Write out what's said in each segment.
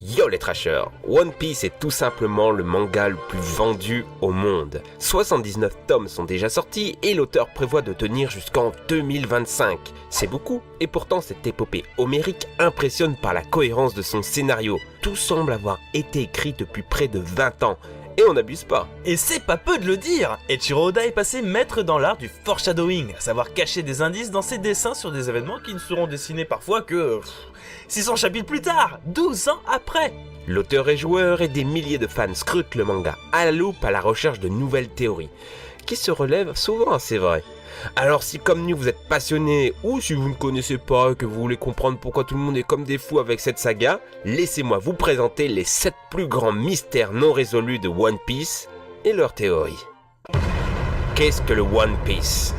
Yo les trashers, One Piece est tout simplement le manga le plus vendu au monde. 79 tomes sont déjà sortis et l'auteur prévoit de tenir jusqu'en 2025. C'est beaucoup, et pourtant cette épopée homérique impressionne par la cohérence de son scénario. Tout semble avoir été écrit depuis près de 20 ans. Et on n'abuse pas. Et c'est pas peu de le dire. Eiichiro Oda est passé maître dans l'art du foreshadowing, à savoir cacher des indices dans ses dessins sur des événements qui ne seront dessinés parfois que 600 chapitres plus tard, 12 ans après. L'auteur est joueur et des milliers de fans scrutent le manga à la loupe à la recherche de nouvelles théories, qui se relèvent souvent, c'est vrai. Alors si comme nous vous êtes passionné ou si vous ne connaissez pas et que vous voulez comprendre pourquoi tout le monde est comme des fous avec cette saga, laissez-moi vous présenter les 7 plus grands mystères non résolus de One Piece et leurs théories. Qu'est-ce que le One Piece ?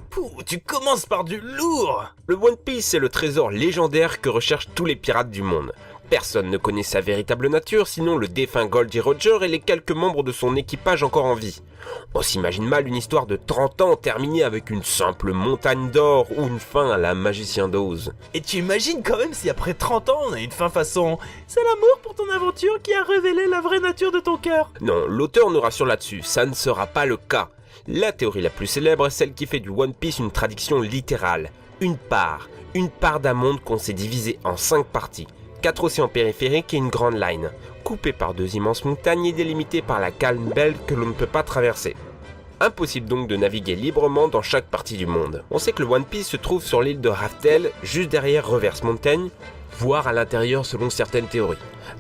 Pouh, tu commences par du lourd. Le One Piece c'est le trésor légendaire que recherchent tous les pirates du monde. Personne ne connaît sa véritable nature, sinon le défunt Goldie Roger et les quelques membres de son équipage encore en vie. On s'imagine mal une histoire de 30 ans terminée avec une simple montagne d'or ou une fin à la Magicien d'Oz. Et tu imagines quand même si après 30 ans on a une fin façon « C'est l'amour pour ton aventure qui a révélé la vraie nature de ton cœur ». Non, l'auteur nous rassure là-dessus, ça ne sera pas le cas. La théorie la plus célèbre est celle qui fait du One Piece une traduction littérale. Une part d'un monde qu'on s'est divisé en 5 parties. 4 océans périphériques et une grande line, coupée par 2 immenses montagnes et délimitée par la calme belle que l'on ne peut pas traverser. Impossible donc de naviguer librement dans chaque partie du monde. On sait que le One Piece se trouve sur l'île de Raftel, juste derrière Reverse Mountain, voire à l'intérieur selon certaines théories.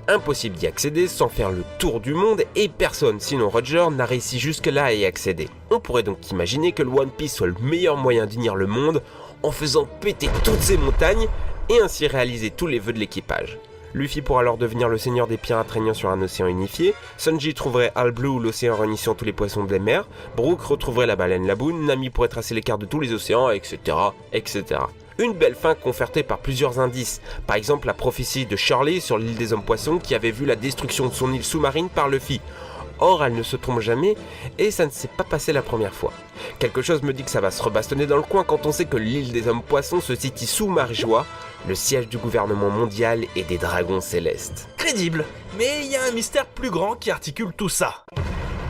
Impossible d'y accéder sans faire le tour du monde et personne, sinon Roger, n'a réussi jusque-là à y accéder. On pourrait donc imaginer que le One Piece soit le meilleur moyen d'unir le monde en faisant péter toutes ces montagnes et ainsi réaliser tous les vœux de l'équipage. Luffy pourra alors devenir le seigneur des pirates régnant sur un océan unifié, Sanji trouverait All Blue, l'océan réunissant tous les poissons des mers, Brook retrouverait la baleine Laboon, Nami pourrait tracer les cartes de tous les océans, etc., etc. Une belle fin confortée par plusieurs indices, par exemple la prophétie de Shirley sur l'île des hommes poissons qui avait vu la destruction de son île sous-marine par Luffy. Or, elle ne se trompe jamais, et ça ne s'est pas passé la première fois. Quelque chose me dit que ça va se rebastonner dans le coin quand on sait que l'île des hommes poissons se situe sous Marijois, le siège du gouvernement mondial et des dragons célestes. Crédible, mais il y a un mystère plus grand qui articule tout ça.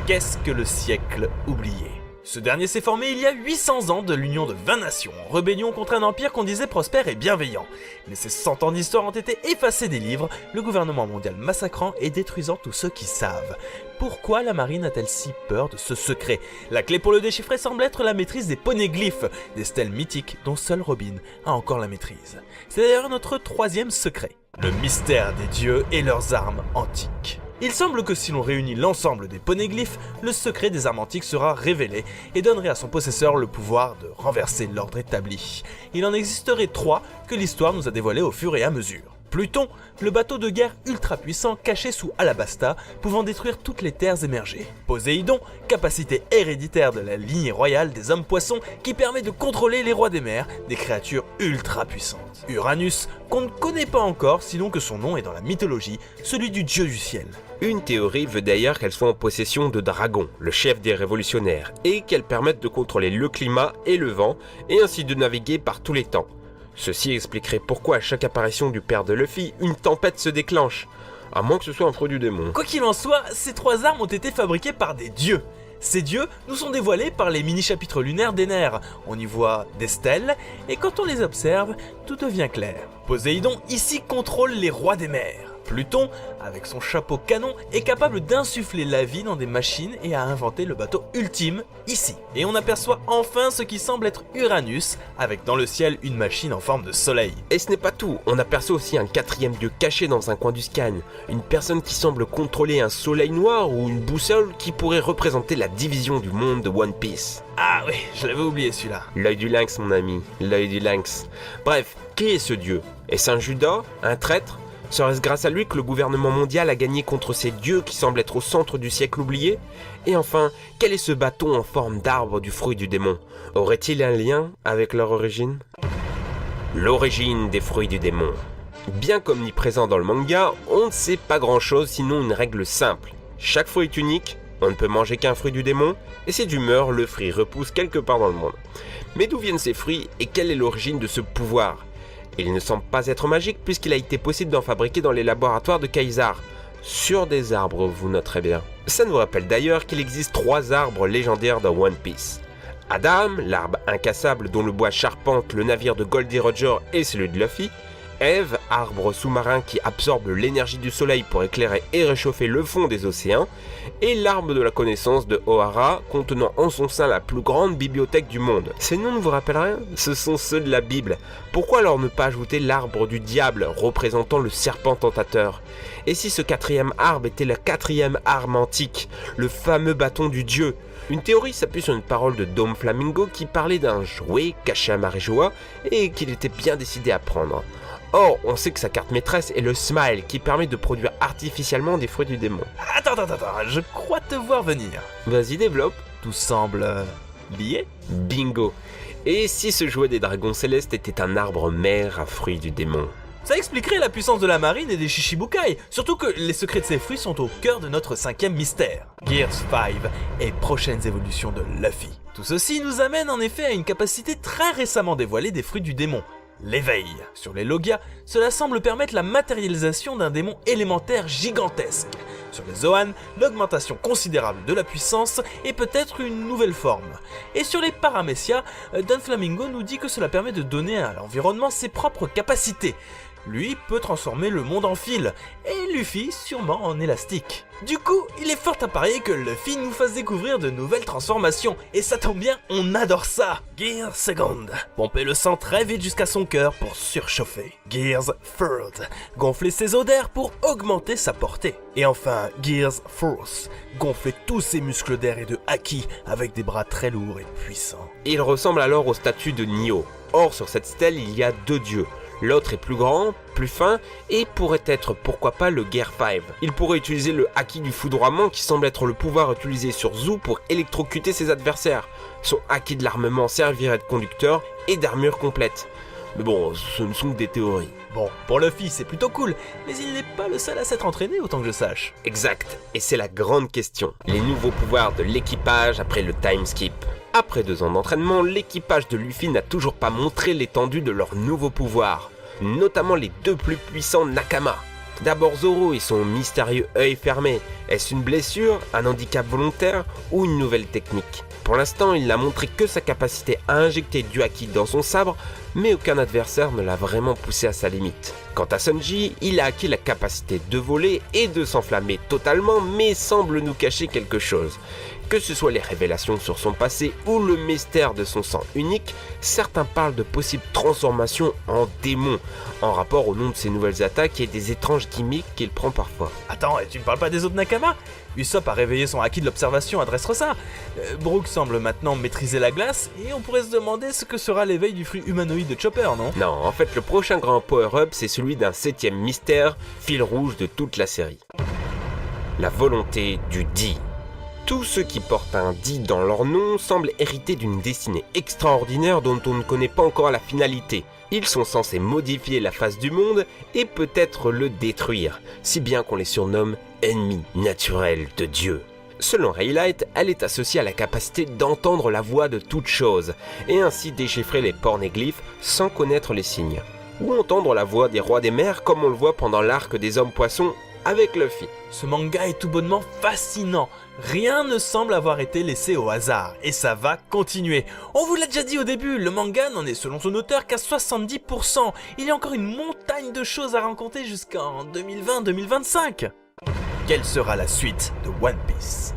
Qu'est-ce que le siècle oublié ? Ce dernier s'est formé il y a 800 ans de l'union de 20 nations, en rébellion contre un empire qu'on disait prospère et bienveillant. Mais ces 100 ans d'histoire ont été effacés des livres, le gouvernement mondial massacrant et détruisant tous ceux qui savent. Pourquoi la marine a-t-elle si peur de ce secret ? La clé pour le déchiffrer semble être la maîtrise des poneglyphes, des stèles mythiques dont seul Robin a encore la maîtrise. C'est d'ailleurs notre 3e secret, le mystère des dieux et leurs armes antiques. Il semble que si l'on réunit l'ensemble des poneglyphes, le secret des armes antiques sera révélé et donnerait à son possesseur le pouvoir de renverser l'ordre établi. Il en existerait 3 que l'histoire nous a dévoilés au fur et à mesure. Pluton, le bateau de guerre ultra puissant caché sous Alabasta, pouvant détruire toutes les terres émergées. Poséidon, capacité héréditaire de la lignée royale des hommes poissons qui permet de contrôler les rois des mers, des créatures ultra puissantes. Uranus, qu'on ne connaît pas encore sinon que son nom est dans la mythologie, celui du dieu du ciel. Une théorie veut d'ailleurs qu'elle soit en possession de Dragon, le chef des révolutionnaires, et qu'elle permette de contrôler le climat et le vent, et ainsi de naviguer par tous les temps. Ceci expliquerait pourquoi à chaque apparition du père de Luffy, une tempête se déclenche, à moins que ce soit un fruit du démon. Quoi qu'il en soit, ces 3 armes ont été fabriquées par des dieux. Ces dieux nous sont dévoilés par les mini-chapitres lunaires d'Ener. On y voit des stèles, et quand on les observe, tout devient clair. Poséidon ici contrôle les rois des mers. Pluton, avec son chapeau canon, est capable d'insuffler la vie dans des machines et a inventé le bateau ultime, ici. Et on aperçoit enfin ce qui semble être Uranus, avec dans le ciel une machine en forme de soleil. Et ce n'est pas tout, on aperçoit aussi un 4e dieu caché dans un coin du scan, une personne qui semble contrôler un soleil noir ou une boussole qui pourrait représenter la division du monde de One Piece. Ah oui, je l'avais oublié celui-là. L'œil du lynx mon ami, l'œil du lynx. Bref, qui est ce dieu ? Est-ce un Judas ? Un traître ? Serait-ce grâce à lui que le gouvernement mondial a gagné contre ces dieux qui semblent être au centre du siècle oublié ? Et enfin, quel est ce bâton en forme d'arbre du fruit du démon ? Aurait-il un lien avec leur origine ? L'origine des fruits du démon. Bien qu'omniprésent dans le manga, on ne sait pas grand-chose sinon une règle simple. Chaque fruit est unique, on ne peut manger qu'un fruit du démon, et si tu meurs, le fruit repousse quelque part dans le monde. Mais d'où viennent ces fruits et quelle est l'origine de ce pouvoir ? Il ne semble pas être magique puisqu'il a été possible d'en fabriquer dans les laboratoires de Kaisar. Sur des arbres, vous noterez bien. Ça nous rappelle d'ailleurs qu'il existe 3 arbres légendaires dans One Piece. Adam, l'arbre incassable dont le bois charpente le navire de Goldie Roger et celui de Luffy. Eve, arbre sous-marin qui absorbe l'énergie du soleil pour éclairer et réchauffer le fond des océans. Et l'arbre de la connaissance de Ohara, contenant en son sein la plus grande bibliothèque du monde. Ces noms ne vous rappellent rien? Ce sont ceux de la Bible. Pourquoi alors ne pas ajouter l'arbre du diable, représentant le serpent tentateur? Et si ce 4e arbre était la 4e arme antique, le fameux bâton du dieu? Une théorie s'appuie sur une parole de Dom Flamingo qui parlait d'un jouet caché à Marijoa et qu'il était bien décidé à prendre. Or, on sait que sa carte maîtresse est le Smile qui permet de produire artificiellement des fruits du démon. Attends, je crois te voir venir. Vas-y, développe. Tout semble lié. Bingo. Et si ce jouet des dragons célestes était un arbre mère à fruits du démon? Ça expliquerait la puissance de la marine et des Shichibukai, surtout que les secrets de ces fruits sont au cœur de notre 5e mystère, Gears 5 et prochaines évolutions de Luffy. Tout ceci nous amène en effet à une capacité très récemment dévoilée des fruits du démon, l'éveil. Sur les Logia, cela semble permettre la matérialisation d'un démon élémentaire gigantesque. Sur les Zoan, l'augmentation considérable de la puissance et peut-être une nouvelle forme. Et sur les Paramecia, Don Flamingo nous dit que cela permet de donner à l'environnement ses propres capacités. Lui peut transformer le monde en fil, et Luffy sûrement en élastique. Du coup, il est fort à parier que Luffy nous fasse découvrir de nouvelles transformations, et ça tombe bien, on adore ça. Gears Second, pomper le sang très vite jusqu'à son cœur pour surchauffer. Gears Third, gonfler ses os d'air pour augmenter sa portée. Et enfin, Gears Fourth, gonfler tous ses muscles d'air et de haki avec des bras très lourds et puissants. Il ressemble alors au statut de Nioh. Or, sur cette stèle, il y a 2 dieux. L'autre est plus grand, plus fin, et pourrait être, pourquoi pas, le Gear 5. Il pourrait utiliser le haki du foudroiement qui semble être le pouvoir utilisé sur Zou pour électrocuter ses adversaires. Son haki de l'armement servirait de conducteur et d'armure complète. Mais bon, ce ne sont que des théories. Bon, pour Luffy c'est plutôt cool, mais il n'est pas le seul à s'être entraîné autant que je sache. Exact, et c'est la grande question. Les nouveaux pouvoirs de l'équipage après le time skip. Après 2 ans d'entraînement, l'équipage de Luffy n'a toujours pas montré l'étendue de leurs nouveaux pouvoirs, notamment les 2 plus puissants Nakama. D'abord Zoro et son mystérieux œil fermé. Est-ce une blessure, un handicap volontaire ou une nouvelle technique? Pour l'instant, il n'a montré que sa capacité à injecter du haki dans son sabre, mais aucun adversaire ne l'a vraiment poussé à sa limite. Quant à Sanji, il a acquis la capacité de voler et de s'enflammer totalement, mais semble nous cacher quelque chose. Que ce soit les révélations sur son passé ou le mystère de son sang unique, certains parlent de possibles transformations en démon, en rapport au nom de ses nouvelles attaques et des étranges gimmicks qu'il prend parfois. Attends, et tu me parles pas des autres Nakama? Usopp a réveillé son haki de l'observation à Dressrosa. Brook semble maintenant maîtriser la glace, et on pourrait se demander ce que sera l'éveil du fruit humanoïde de Chopper, non? Non, en fait le prochain grand power-up c'est celui d'un 7e mystère, fil rouge de toute la série. La volonté du Di. Tous ceux qui portent un Di dans leur nom semblent hériter d'une destinée extraordinaire dont on ne connaît pas encore la finalité. Ils sont censés modifier la face du monde et peut-être le détruire, si bien qu'on les surnomme ennemis naturels de Dieu. Selon Raylight, elle est associée à la capacité d'entendre la voix de toute chose, et ainsi déchiffrer les pornéglyphes sans connaître les signes. Ou entendre la voix des rois des mers comme on le voit pendant l'arc des hommes poissons avec Luffy. Ce manga est tout bonnement fascinant. Rien ne semble avoir été laissé au hasard, et ça va continuer. On vous l'a déjà dit au début, le manga n'en est selon son auteur qu'à 70%. Il y a encore une montagne de choses à raconter jusqu'en 2020-2025. Quelle sera la suite de One Piece?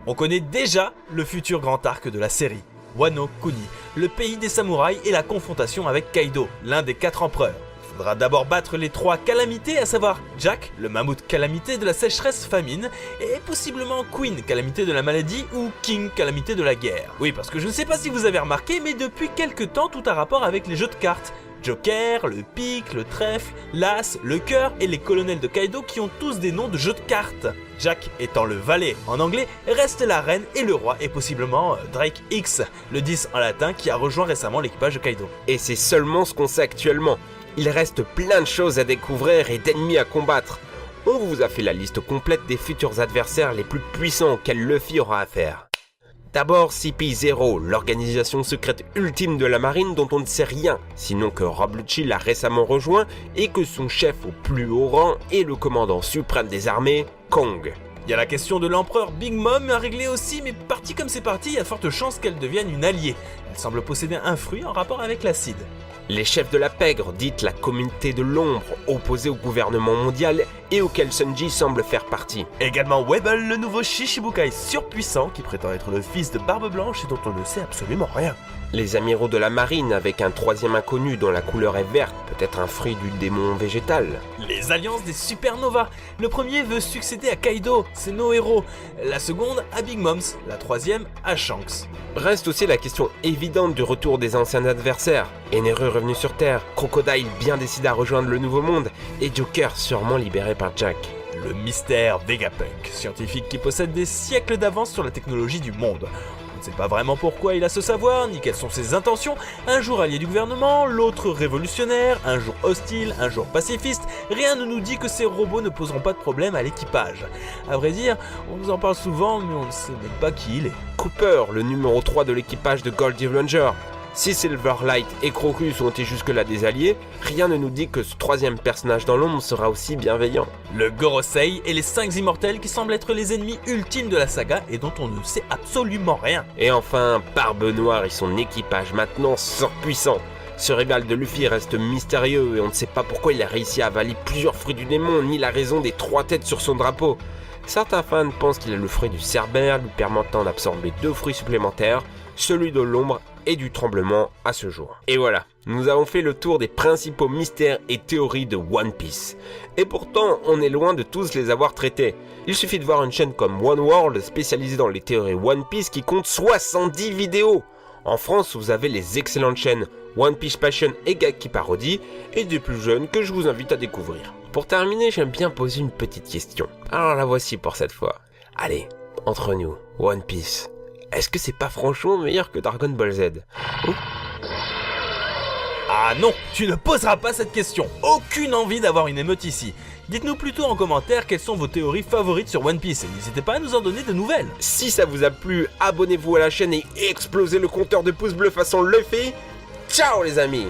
On connaît déjà le futur grand arc de la série, Wano Kuni, le pays des samouraïs et la confrontation avec Kaido, l'un des 4 empereurs. Il faudra d'abord battre les 3 calamités, à savoir Jack, le mammouth calamité de la sécheresse-famine, et possiblement Queen, calamité de la maladie, ou King, calamité de la guerre. Oui, parce que je ne sais pas si vous avez remarqué, mais depuis quelques temps, tout a rapport avec les jeux de cartes. Joker, le pic, le trèfle, l'as, le cœur et les colonels de Kaido qui ont tous des noms de jeux de cartes. Jack étant le valet en anglais, reste la reine et le roi est possiblement Drake X, le 10 en latin qui a rejoint récemment l'équipage de Kaido. Et c'est seulement ce qu'on sait actuellement. Il reste plein de choses à découvrir et d'ennemis à combattre. On vous a fait la liste complète des futurs adversaires les plus puissants auxquels Luffy aura affaire. D'abord CP0, l'organisation secrète ultime de la marine dont on ne sait rien, sinon que Rob Lucci l'a récemment rejoint et que son chef au plus haut rang est le commandant suprême des armées, Kong. Il y a la question de l'empereur Big Mom à régler aussi, mais parti comme c'est parti, il y a de fortes chances qu'elle devienne une alliée. Elle semble posséder un fruit en rapport avec l'acide. Les chefs de la pègre, dite la communauté de l'ombre, opposés au gouvernement mondial et auquel Sunji semble faire partie. Également Webble, le nouveau Shichibukai surpuissant qui prétend être le fils de Barbe Blanche et dont on ne sait absolument rien. Les amiraux de la marine avec un troisième inconnu dont la couleur est verte, peut-être un fruit du démon végétal. Les alliances des supernovas. Le premier veut succéder à Kaido, c'est nos héros. La seconde à Big Moms, la troisième à Shanks. Reste aussi la question évidente du retour des anciens adversaires. Eneru revenu sur Terre, Crocodile bien décidé à rejoindre le Nouveau Monde, et Joker sûrement libéré par Jack. Le mystère Vegapunk, scientifique qui possède des siècles d'avance sur la technologie du monde. On ne sait pas vraiment pourquoi il a ce savoir, ni quelles sont ses intentions. Un jour allié du gouvernement, l'autre révolutionnaire, un jour hostile, un jour pacifiste. Rien ne nous dit que ces robots ne poseront pas de problème à l'équipage. À vrai dire, on nous en parle souvent, mais on ne sait même pas qui il est. Cooper, le numéro 3 de l'équipage de Goldie Ranger. Si Silverlight et Crocus ont été jusque-là des alliés, rien ne nous dit que ce troisième personnage dans l'ombre sera aussi bienveillant. Le Gorosei et les 5 immortels qui semblent être les ennemis ultimes de la saga et dont on ne sait absolument rien. Et enfin, Barbe Noire et son équipage maintenant surpuissant. Ce rival de Luffy reste mystérieux et on ne sait pas pourquoi il a réussi à avaler plusieurs fruits du démon ni la raison des 3 têtes sur son drapeau. Certains fans pensent qu'il est le fruit du Cerbère lui permettant d'absorber 2 fruits supplémentaires, celui de l'ombre et du tremblement à ce jour. Et voilà, nous avons fait le tour des principaux mystères et théories de One Piece. Et pourtant, on est loin de tous les avoir traités. Il suffit de voir une chaîne comme One World spécialisée dans les théories One Piece qui compte 70 vidéos. En France, vous avez les excellentes chaînes One Piece Passion et Gaki Parodie, et des plus jeunes que je vous invite à découvrir. Pour terminer, j'aime bien poser une petite question. Alors la voici pour cette fois. Allez, entre nous, One Piece. Est-ce que c'est pas franchement meilleur que Dragon Ball Z? Ah non, tu ne poseras pas cette question. Aucune envie d'avoir une émeute ici. Dites-nous plutôt en commentaire quelles sont vos théories favorites sur One Piece et n'hésitez pas à nous en donner de nouvelles. Si ça vous a plu, abonnez-vous à la chaîne et explosez le compteur de pouces bleus façon Luffy. Ciao les amis!